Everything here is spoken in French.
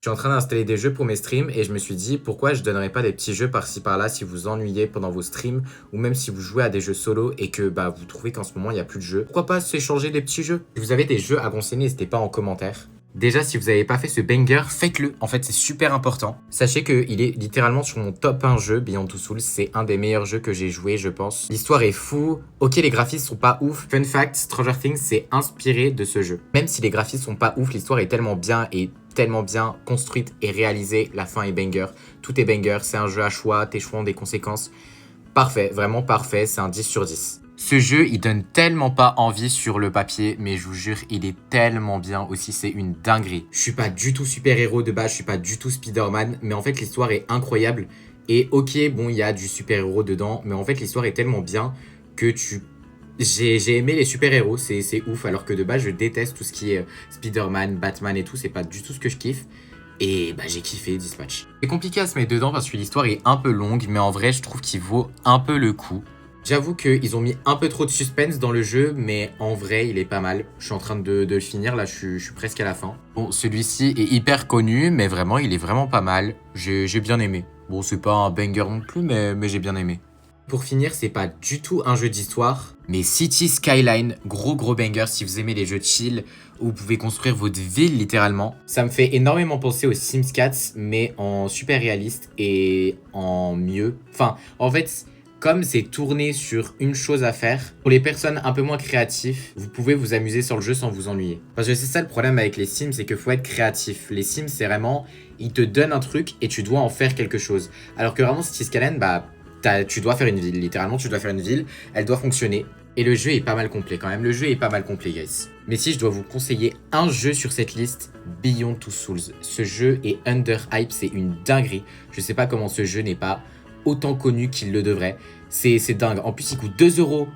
Je suis en train d'installer des jeux pour mes streams et je me suis dit pourquoi je donnerais pas des petits jeux par-ci par-là si vous ennuyez pendant vos streams ou même si vous jouez à des jeux solo et que vous trouvez qu'en ce moment il n'y a plus de jeux. Pourquoi pas s'échanger des petits jeux? Si vous avez des jeux à conseiller, n'hésitez pas en commentaire. Déjà, si vous n'avez pas fait ce banger, faites-le. En fait, c'est super important. Sachez qu'il est littéralement sur mon top 1 jeu, Beyond Two Souls. C'est un des meilleurs jeux que j'ai joué, je pense. L'histoire est fou. Ok, les graphismes sont pas ouf. Fun fact, Stranger Things s'est inspiré de ce jeu. Même si les graphismes sont pas ouf, l'histoire est tellement bien et tellement bien construite et réalisée. La fin est banger. Tout est banger. C'est un jeu à choix. Tes choix ont des conséquences. Parfait, vraiment parfait. C'est un 10 sur 10. Ce jeu, il donne tellement pas envie sur le papier, mais je vous jure, il est tellement bien aussi, c'est une dinguerie. Je suis pas du tout super-héros de base, je suis pas du tout Spider-Man, mais en fait, l'histoire est incroyable. Et ok, bon, il y a du super-héros dedans, mais en fait, l'histoire est tellement bien que J'ai aimé les super-héros, c'est ouf, alors que de base, je déteste tout ce qui est Spider-Man, Batman et tout, c'est pas du tout ce que je kiffe. Et j'ai kiffé Dispatch. C'est compliqué à se mettre dedans parce que l'histoire est un peu longue, mais en vrai, je trouve qu'il vaut un peu le coup. J'avoue qu'ils ont mis un peu trop de suspense dans le jeu, mais en vrai, il est pas mal. Je suis en train de le finir, là, je suis presque à la fin. Bon, celui-ci est hyper connu, mais vraiment, il est vraiment pas mal. J'ai bien aimé. Bon, c'est pas un banger non plus, mais j'ai bien aimé. Pour finir, c'est pas du tout un jeu d'histoire, mais City Skyline, gros banger si vous aimez les jeux de chill, où vous pouvez construire votre ville littéralement. Ça me fait énormément penser aux Sims 4, mais en super réaliste et en mieux. Enfin, en fait, comme c'est tourné sur une chose à faire, pour les personnes un peu moins créatives, vous pouvez vous amuser sur le jeu sans vous ennuyer. Parce que c'est ça le problème avec les Sims, c'est qu'il faut être créatif. Les Sims, c'est vraiment, ils te donnent un truc et tu dois en faire quelque chose. Alors que vraiment, City Skyline, tu dois faire une ville. Littéralement, tu dois faire une ville, elle doit fonctionner. Et le jeu est pas mal complet quand même. Le jeu est pas mal complet, guys. Mais si je dois vous conseiller un jeu sur cette liste, Beyond Two Souls. Ce jeu est underhype, c'est une dinguerie. Je sais pas comment ce jeu n'est pas autant connu qu'il le devrait. C'est dingue. En plus, il coûte 2 euros.